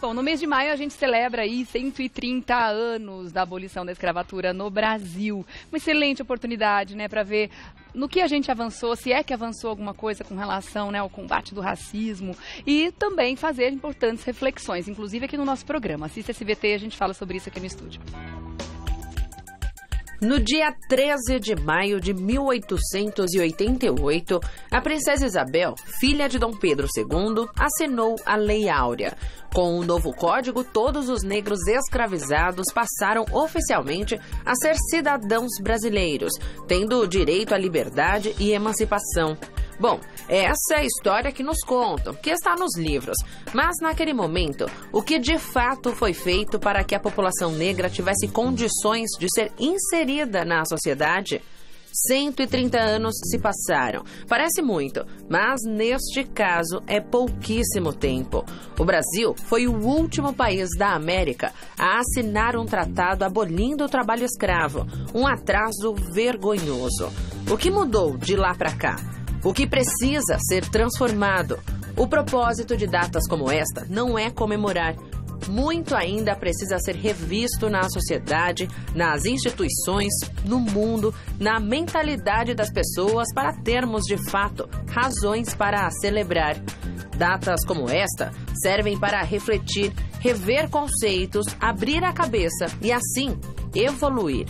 Bom, no mês de maio a gente celebra aí 130 anos da abolição da escravatura no Brasil. Uma excelente oportunidade, né, para ver no que a gente avançou, se é que avançou alguma coisa com relação, né, ao combate do racismo e também fazer importantes reflexões, inclusive aqui no nosso programa. Assista SBT, a gente fala sobre isso aqui no estúdio. No dia 13 de maio de 1888, a princesa Isabel, filha de Dom Pedro II, assinou a Lei Áurea. Com o novo código, todos os negros escravizados passaram oficialmente a ser cidadãos brasileiros, tendo direito à liberdade e emancipação. Bom, essa é a história que nos contam, que está nos livros. Mas, naquele momento, o que de fato foi feito para que a população negra tivesse condições de ser inserida na sociedade? 130 anos se passaram. Parece muito, mas neste caso é pouquíssimo tempo. O Brasil foi o último país da América a assinar um tratado abolindo o trabalho escravo, um atraso vergonhoso. O que mudou de lá para cá? O que precisa ser transformado? O propósito de datas como esta não é comemorar. Muito ainda precisa ser revisto na sociedade, nas instituições, no mundo, na mentalidade das pessoas para termos, de fato, razões para celebrar. Datas como esta servem para refletir, rever conceitos, abrir a cabeça e, assim, evoluir.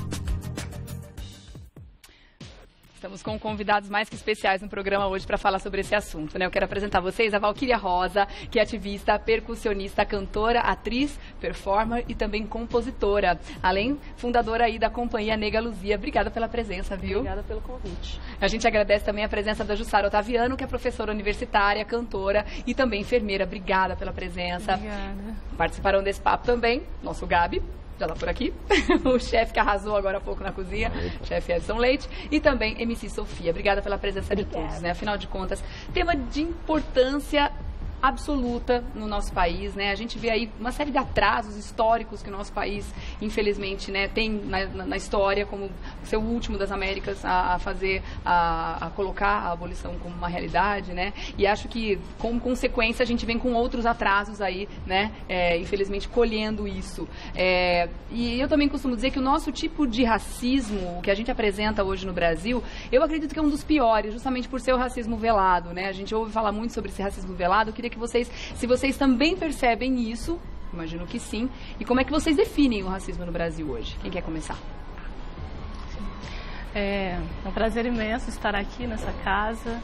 Estamos com convidados mais que especiais no programa hoje para falar sobre esse assunto, né? Eu quero apresentar a vocês a Valquíria Rosa, que é ativista, percussionista, cantora, atriz, performer e também compositora. Além, fundadora aí da Companhia Nega Luzia. Obrigada pela presença, viu? Obrigada pelo convite. A gente agradece também a presença da Jussara Otaviano, que é professora universitária, cantora e também enfermeira. Obrigada pela presença. Obrigada. Participaram desse papo também, nosso Gabi. Já tá por aqui, o chefe que arrasou agora há pouco na cozinha, chefe Edson Leite, e também MC Sofia. Obrigada pela presença de todos, né? Afinal de contas, tema de importância absoluta no nosso país, né? A gente vê aí uma série de atrasos históricos que o nosso país, infelizmente, né, tem na história, como ser o último das Américas a colocar a abolição como uma realidade, né? E acho que, como consequência, a gente vem com outros atrasos aí, né? Infelizmente, colhendo isso. E eu também costumo dizer que o nosso tipo de racismo, que a gente apresenta hoje no Brasil, eu acredito que é um dos piores, justamente por ser o racismo velado, né? A gente ouve falar muito sobre esse racismo velado. Eu queria que vocês, se vocês também percebem isso, imagino que sim, e como é que vocês definem o racismo no Brasil hoje? Quem quer começar? É um prazer imenso estar aqui nessa casa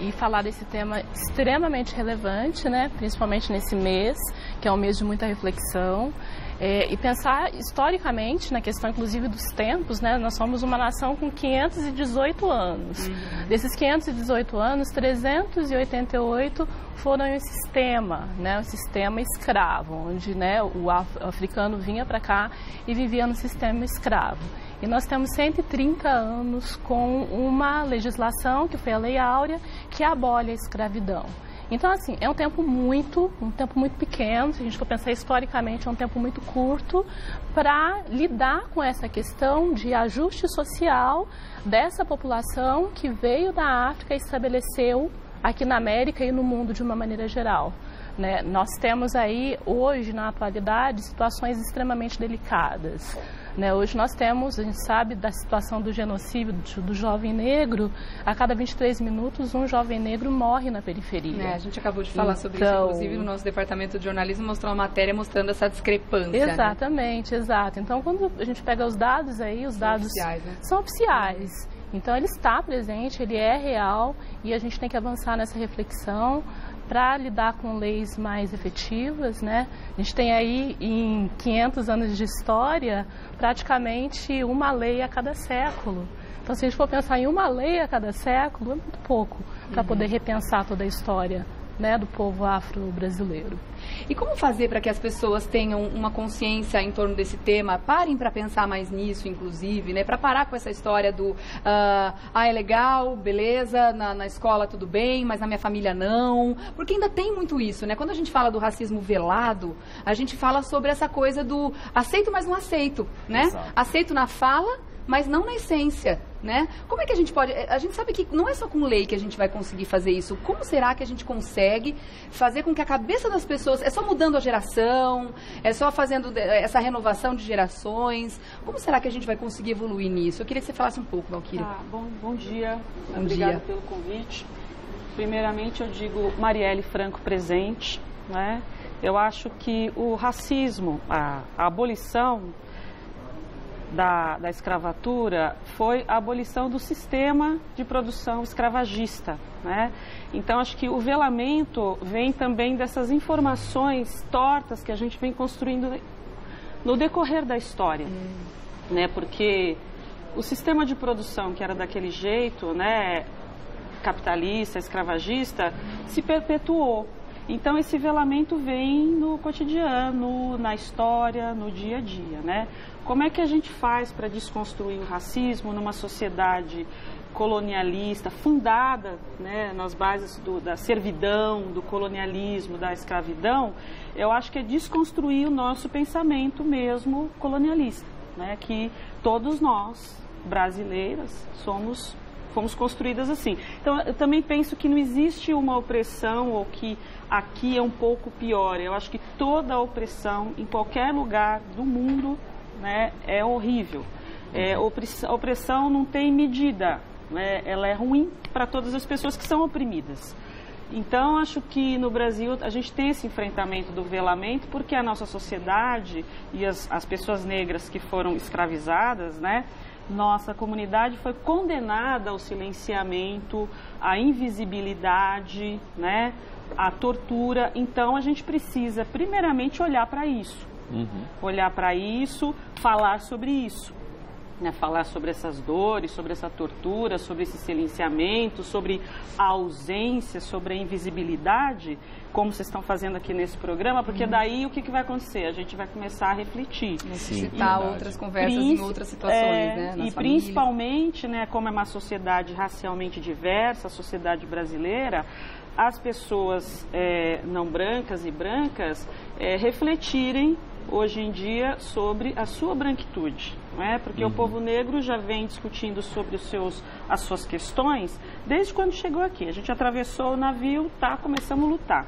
e falar desse tema extremamente relevante, né? Principalmente nesse mês, que é um mês de muita reflexão. E pensar historicamente na questão, inclusive, dos tempos, né? Nós somos uma nação com 518 anos. Desses 518 anos, 388 foram em sistema, né? O sistema escravo, onde, né, o africano vinha para cá e vivia no sistema escravo. E nós temos 130 anos com uma legislação, que foi a Lei Áurea, que abole a escravidão. Então, assim, é um tempo muito pequeno, se a gente for pensar historicamente, é um tempo muito curto para lidar com essa questão de ajuste social dessa população que veio da África e estabeleceu aqui na América e no mundo de uma maneira geral, né? Nós temos aí, hoje, na atualidade, situações extremamente delicadas. Né, hoje nós temos, a gente sabe da situação do genocídio do jovem negro, a cada 23 minutos um jovem negro morre na periferia. A gente acabou de falar sobre isso, inclusive no nosso departamento de jornalismo mostrou uma matéria mostrando essa discrepância. Exatamente, né? Exato. Então quando a gente pega os dados aí, os dados oficiais, né? São oficiais. Então ele está presente, ele é real e a gente tem que avançar nessa reflexão para lidar com leis mais efetivas, né? A gente tem aí, em 500 anos de história, praticamente uma lei a cada século. Então, se a gente for pensar em uma lei a cada século, é muito pouco para poder repensar toda a história, né, do povo afro-brasileiro. E como fazer para que as pessoas tenham uma consciência em torno desse tema, parem para pensar mais nisso, inclusive, né, para parar com essa história do é legal, beleza, na escola tudo bem, mas na minha família não, porque ainda tem muito isso, né? Quando a gente fala do racismo velado, a gente fala sobre essa coisa do aceito, mas não aceito, né? Exato. Aceito na fala, mas não na essência, né? Como é que a gente pode... A gente sabe que não é só com lei que a gente vai conseguir fazer isso. Como será que a gente consegue fazer com que a cabeça das pessoas... É só mudando a geração? É só fazendo essa renovação de gerações? Como será que a gente vai conseguir evoluir nisso? Eu queria que você falasse um pouco, Valquíria. Bom dia. Obrigada pelo convite. Primeiramente, eu digo Marielle Franco presente, né? Eu acho que o racismo, a abolição da escravatura foi a abolição do sistema de produção escravagista, né? Então, acho que o velamento vem também dessas informações tortas que a gente vem construindo no decorrer da história, né? Porque o sistema de produção que era daquele jeito, né, capitalista, escravagista, se perpetuou. Então, esse velamento vem no cotidiano, na história, no dia a dia, né? Como é que a gente faz para desconstruir o racismo numa sociedade colonialista, fundada, né, nas bases da servidão, do colonialismo, da escravidão? Eu acho que é desconstruir o nosso pensamento mesmo colonialista, né? Que todos nós, brasileiras, fomos construídas assim. Então, eu também penso que não existe uma opressão ou que aqui é um pouco pior. Eu acho que toda opressão, em qualquer lugar do mundo, né, é horrível. A opressão não tem medida, né? Ela é ruim para todas as pessoas que são oprimidas. Então, acho que no Brasil a gente tem esse enfrentamento do velamento porque a nossa sociedade e as pessoas negras que foram escravizadas, né, nossa comunidade foi condenada ao silenciamento, à invisibilidade, né, à tortura. Então, a gente precisa, primeiramente, olhar para isso. Olhar para isso, falar sobre isso. Né, falar sobre essas dores, sobre essa tortura, sobre esse silenciamento, sobre a ausência, sobre a invisibilidade, como vocês estão fazendo aqui nesse programa, porque daí o que vai acontecer? A gente vai começar a refletir. Necessitar outras conversas em outras situações, né? E principalmente, né, como é uma sociedade racialmente diversa, a sociedade brasileira, as pessoas não brancas e brancas refletirem hoje em dia sobre a sua branquitude, não é? Porque o povo negro já vem discutindo sobre as suas questões desde quando chegou aqui. A gente atravessou o navio, começamos a lutar.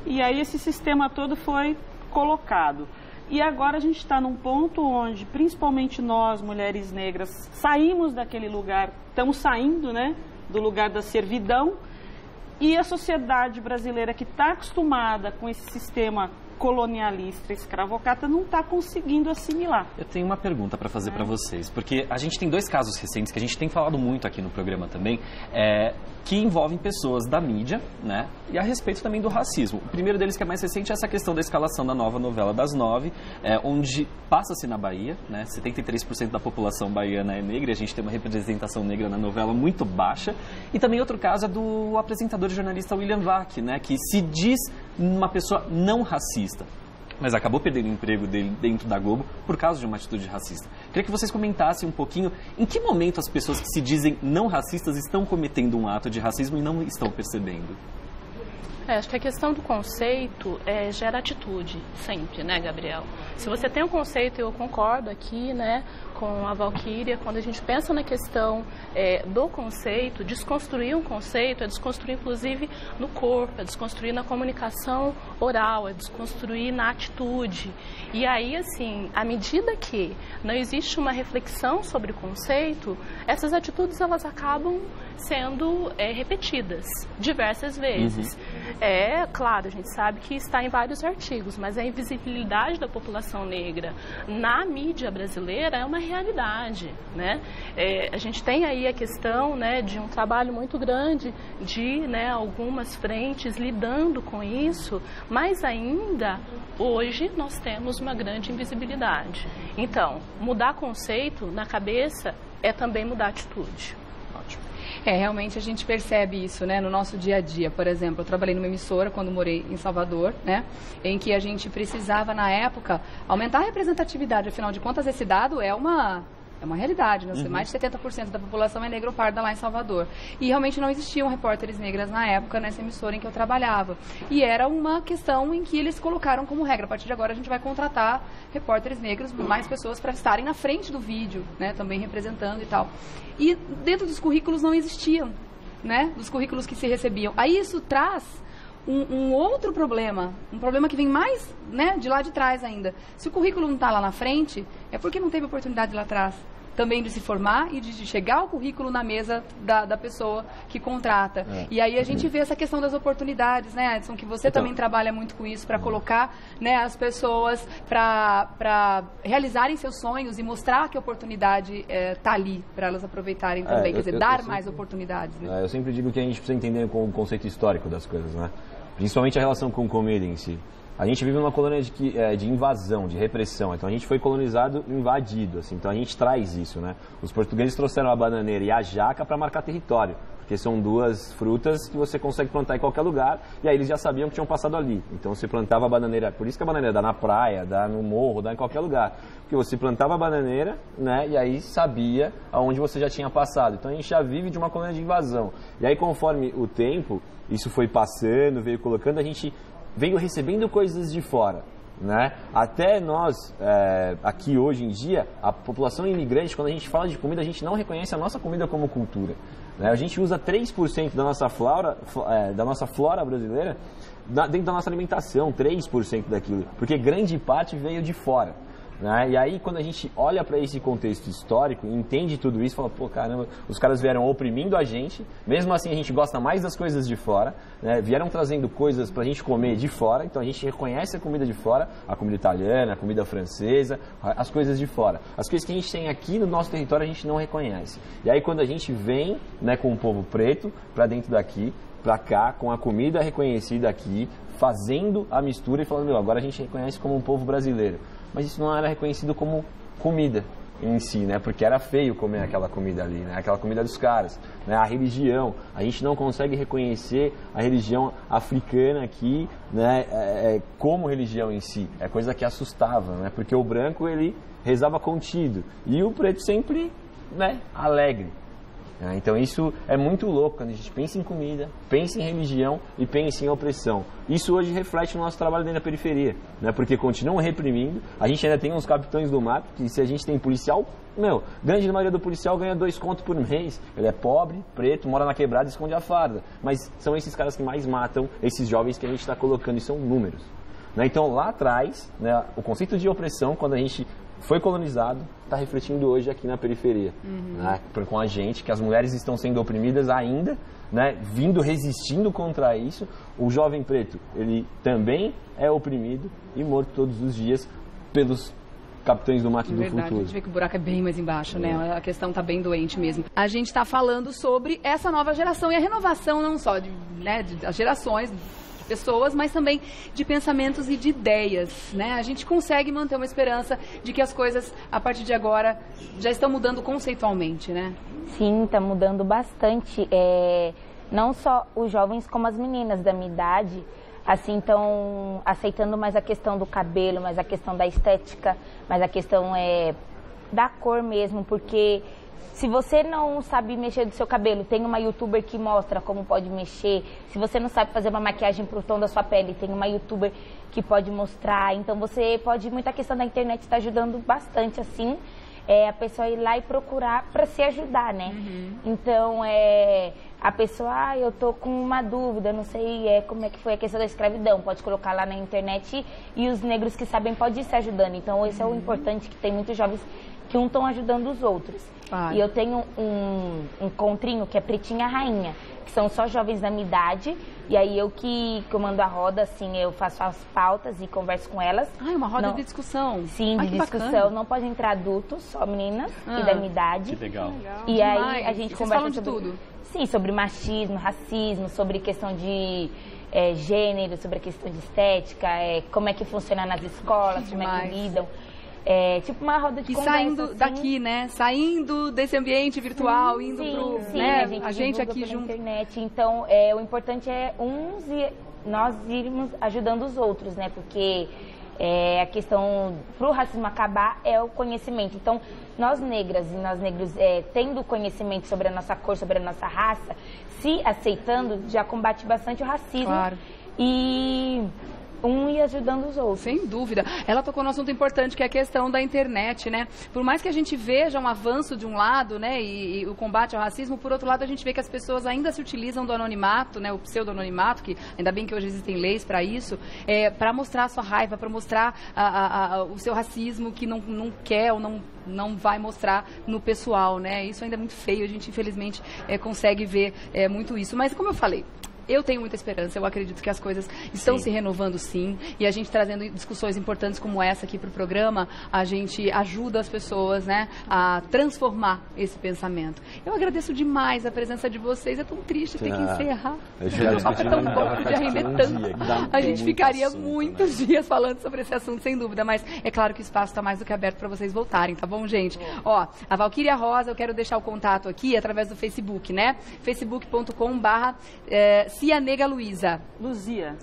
E aí esse sistema todo foi colocado. E agora a gente está num ponto onde, principalmente nós, mulheres negras, saímos daquele lugar, estamos saindo, né, do lugar da servidão, e a sociedade brasileira que está acostumada com esse sistema colonialista, escravocrata, não está conseguindo assimilar. Eu tenho uma pergunta para fazer para vocês, porque a gente tem dois casos recentes que a gente tem falado muito aqui no programa também, que envolvem pessoas da mídia, né, e a respeito também do racismo. O primeiro deles, que é mais recente, é essa questão da escalação da nova novela das 9, onde passa-se na Bahia, né, 73% da população baiana é negra, e a gente tem uma representação negra na novela muito baixa. E também outro caso é do apresentador e jornalista William Vac, né, que se diz uma pessoa não racista, mas acabou perdendo o emprego dele dentro da Globo por causa de uma atitude racista. Queria que vocês comentassem um pouquinho em que momento as pessoas que se dizem não racistas estão cometendo um ato de racismo e não estão percebendo. Acho que a questão do conceito gera atitude, sempre, né, Gabriel? Se você tem um conceito, eu concordo aqui, né, com a Valquíria, quando a gente pensa na questão do conceito, desconstruir um conceito é desconstruir, inclusive, no corpo, é desconstruir na comunicação oral, é desconstruir na atitude. E aí, assim, à medida que não existe uma reflexão sobre o conceito, essas atitudes, elas acabam sendo repetidas diversas vezes. Claro, a gente sabe que está em vários artigos, mas a invisibilidade da população negra na mídia brasileira é uma realidade, né? A gente tem aí a questão, né, de um trabalho muito grande de, né, algumas frentes lidando com isso, mas ainda hoje nós temos uma grande invisibilidade. Então, mudar conceito na cabeça é também mudar atitude. Realmente a gente percebe isso, né, no nosso dia a dia. Por exemplo, eu trabalhei numa emissora quando morei em Salvador, né, em que a gente precisava, na época, aumentar a representatividade. Afinal de contas, esse dado é uma É uma realidade, né? Mais de 70% da população é negra ou parda lá em Salvador. E realmente não existiam repórteres negras na época, nessa emissora em que eu trabalhava. E era uma questão em que eles colocaram como regra. A partir de agora a gente vai contratar repórteres negros, mais pessoas para estarem na frente do vídeo, né? Também representando e tal. E dentro dos currículos não existiam, né? Dos currículos que se recebiam. Aí isso traz um outro problema, um problema que vem mais, né, de lá de trás ainda. Se o currículo não está lá na frente, é porque não teve oportunidade lá atrás também de se formar e de chegar o currículo na mesa da pessoa que contrata. E aí a gente vê essa questão das oportunidades, né, Edson, que você também trabalha muito com isso, para colocar, né, as pessoas para realizarem seus sonhos e mostrar que a oportunidade está ali, para elas aproveitarem também, quer dizer, dar mais oportunidades. Né? Eu sempre digo que a gente precisa entender o conceito histórico das coisas, né? Principalmente a relação com comida em si. A gente vive numa colônia de invasão, de repressão. Então a gente foi colonizado, invadido. Assim. Então a gente traz isso, né? Os portugueses trouxeram a bananeira e a jaca para marcar território. Porque são duas frutas que você consegue plantar em qualquer lugar. E aí eles já sabiam que tinham passado ali. Então você plantava a bananeira. Por isso que a bananeira dá na praia, dá no morro, dá em qualquer lugar. Porque você plantava a bananeira, né? E aí sabia aonde você já tinha passado. Então a gente já vive de uma colônia de invasão. E aí conforme o tempo, isso foi passando, veio colocando, a gente veio recebendo coisas de fora, né? Até nós, aqui hoje em dia, a população imigrante, quando a gente fala de comida, a gente não reconhece a nossa comida como cultura, né? A gente usa 3% da nossa flora brasileira dentro da nossa alimentação, 3% daquilo, porque grande parte veio de fora. Né? E aí, quando a gente olha para esse contexto histórico, entende tudo isso, fala, pô, caramba, os caras vieram oprimindo a gente, mesmo assim a gente gosta mais das coisas de fora, né? Vieram trazendo coisas pra gente comer de fora, então a gente reconhece a comida de fora, a comida italiana, a comida francesa, as coisas de fora. As coisas que a gente tem aqui no nosso território a gente não reconhece. E aí, quando a gente vem, né, com o povo preto pra dentro daqui, pra cá, com a comida reconhecida aqui, fazendo a mistura e falando, meu, agora a gente reconhece como um povo brasileiro. Mas isso não era reconhecido como comida em si, né? Porque era feio comer aquela comida ali, né? Aquela comida dos caras, né? A religião, a gente não consegue reconhecer a religião africana aqui, né? Como religião em si, é coisa que assustava, né? Porque o branco, ele rezava contido e o preto sempre, né, alegre. Então isso é muito louco quando a gente pensa em comida, pensa em religião e pensa em opressão. Isso hoje reflete no nosso trabalho dentro da periferia, né? Porque continuam reprimindo, a gente ainda tem uns capitães do mato, que se a gente tem policial, grande maioria do policial ganha 2 contos por mês, ele é pobre, preto, mora na quebrada e esconde a farda, mas são esses caras que mais matam esses jovens que a gente está colocando, e são números. Né? Então lá atrás, né, o conceito de opressão, quando a gente foi colonizado, está refletindo hoje aqui na periferia, né? Com a gente, que as mulheres estão sendo oprimidas ainda, né? Resistindo contra isso. O jovem preto, ele também é oprimido e morto todos os dias pelos capitães do mato do futuro. A gente vê que o buraco é bem mais embaixo, né? A questão está bem doente mesmo. A gente está falando sobre essa nova geração e a renovação não só das gerações, pessoas, mas também de pensamentos e de ideias, né? A gente consegue manter uma esperança de que as coisas, a partir de agora, já estão mudando conceitualmente, né? Sim, está mudando bastante. Não só os jovens, como as meninas da minha idade, assim, estão aceitando mais a questão do cabelo, mais a questão da estética, mais a questão da cor mesmo, porque se você não sabe mexer do seu cabelo, tem uma youtuber que mostra como pode mexer. Se você não sabe fazer uma maquiagem pro tom da sua pele, tem uma youtuber que pode mostrar. Então você pode, muita questão da internet está ajudando bastante, assim, a pessoa ir lá e procurar para se ajudar, né? Então, a pessoa, eu tô com uma dúvida, não sei como é que foi a questão da escravidão, pode colocar lá na internet e os negros que sabem podem ir se ajudando. Então, esse é o importante, que tem muitos jovens que um estão ajudando os outros. E eu tenho um encontrinho que é Pretinha Rainha, que são só jovens da minha idade, e aí eu que comando a roda, assim, eu faço as pautas e converso com elas. Ah, é uma roda de discussão? Sim, de discussão. Bacana. Não pode entrar adultos, só meninas e da minha idade. Que legal. E aí a gente conversa sobre tudo. Sim, sobre machismo, racismo, sobre questão de gênero, sobre a questão de estética, como é que funciona nas escolas, como é que lidam. Tipo uma roda de conversa. E saindo assim, daqui, né? Saindo desse ambiente virtual, indo pro... Sim, né? a gente aqui junto. Internet. Então, o importante é nós irmos ajudando os outros, né? Porque A questão para o racismo acabar é o conhecimento. Então, nós negras e nós negros tendo conhecimento sobre a nossa cor, sobre a nossa raça, se aceitando, já combate bastante o racismo. Claro. E ia ajudando os outros. Sem dúvida. Ela tocou num assunto importante, que é a questão da internet, né? Por mais que a gente veja um avanço de um lado, né, e o combate ao racismo, por outro lado a gente vê que as pessoas ainda se utilizam do anonimato, né, o pseudo-anonimato, que ainda bem que hoje existem leis para isso, para mostrar a sua raiva, para mostrar o seu racismo que não quer ou não vai mostrar no pessoal, né? Isso ainda é muito feio, a gente infelizmente consegue ver muito isso. Mas como eu falei, eu tenho muita esperança, eu acredito que as coisas estão se renovando sim, e a gente trazendo discussões importantes como essa aqui para o programa, a gente ajuda as pessoas, né, a transformar esse pensamento. Eu agradeço demais a presença de vocês, é tão triste ter que encerrar. O papo é tão bom, podia render tanto. A gente ficaria muitos dias falando sobre esse assunto, sem dúvida, mas é claro que o espaço está mais do que aberto para vocês voltarem, tá bom, gente? Ó, a Valquíria Rosa, eu quero deixar o contato aqui através do Facebook, né? facebook.com/Cianega Luísa. Luzia,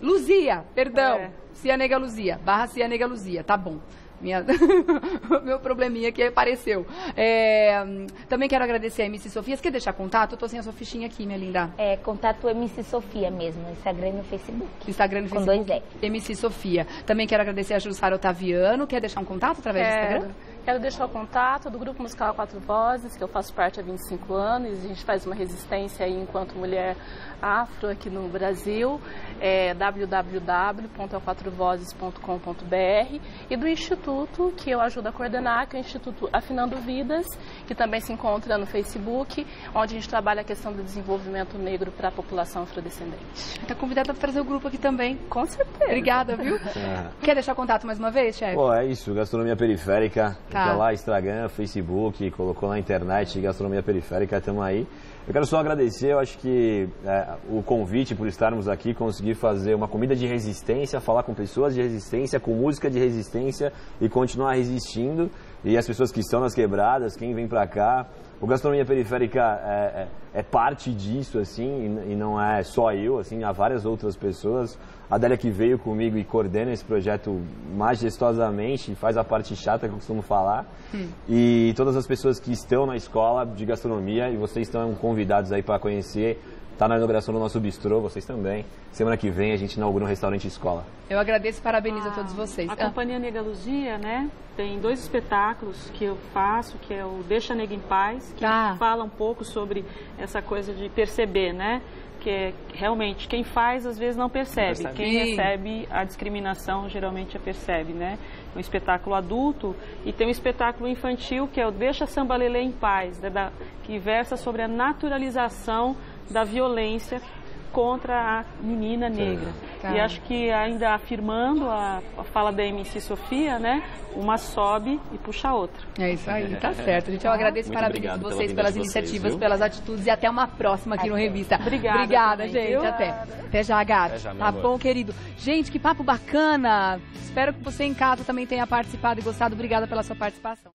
perdão. Cianega Luzia, /Cianega Luzia, tá bom. Meu probleminha aqui apareceu. Também quero agradecer a MC Sofia. Você quer deixar contato? Eu tô sem a sua fichinha aqui, minha linda. Contato MC Sofia mesmo, Instagram e no Facebook. Instagram e Facebook. Com 2 E. MC Sofia. Também quero agradecer a Jussara Otaviano. Quer deixar um contato através do Instagram? Quero deixar o contato do Grupo Musical Quatro Vozes, que eu faço parte há 25 anos. A gente faz uma resistência aí enquanto mulher afro aqui no Brasil. www.quatrovozes.com.br, e do Instituto, que eu ajudo a coordenar, que é o Instituto Afinando Vidas, que também se encontra no Facebook, onde a gente trabalha a questão do desenvolvimento negro para a população afrodescendente. Está convidada para trazer o grupo aqui também. Com certeza. Obrigada, viu? Quer deixar contato mais uma vez, chefe? É isso, Gastronomia Periférica. Tá lá, Instagram, Facebook, colocou na internet, Gastronomia Periférica, estamos aí. Eu quero só agradecer, eu acho que o convite por estarmos aqui, conseguir fazer uma comida de resistência, falar com pessoas de resistência, com música de resistência e continuar resistindo. E as pessoas que estão nas quebradas, quem vem pra cá, o Gastronomia Periférica é parte disso, assim, e não é só eu, assim, há várias outras pessoas. A Adélia que veio comigo e coordena esse projeto majestosamente, faz a parte chata que eu costumo falar. E todas as pessoas que estão na escola de gastronomia, e vocês estão convidados aí para conhecer, tá na inauguração do nosso bistrô, vocês também. Semana que vem a gente inaugura um restaurante escola. Eu agradeço e parabenizo a todos vocês. A Companhia Nega Luzia, né, tem 2 espetáculos que eu faço, que é o Deixa a Nega em Paz, que fala um pouco sobre essa coisa de perceber, né? Que realmente quem faz às vezes não percebe. Quem recebe a discriminação geralmente a percebe, né? Um espetáculo adulto, e tem um espetáculo infantil que é o Deixa Samba Lelê em Paz, né, que versa sobre a naturalização da violência contra a menina negra. E acho que ainda afirmando a fala da MC Sofia, né, uma sobe e puxa a outra. É isso aí, tá certo. Gente, eu agradeço e parabenizo vocês pelas iniciativas, pelas atitudes, e até uma próxima aqui no Revista. Obrigada, gente. Até já, Gabi. Tá bom, querido. Gente, que papo bacana. Espero que você em casa também tenha participado e gostado. Obrigada pela sua participação.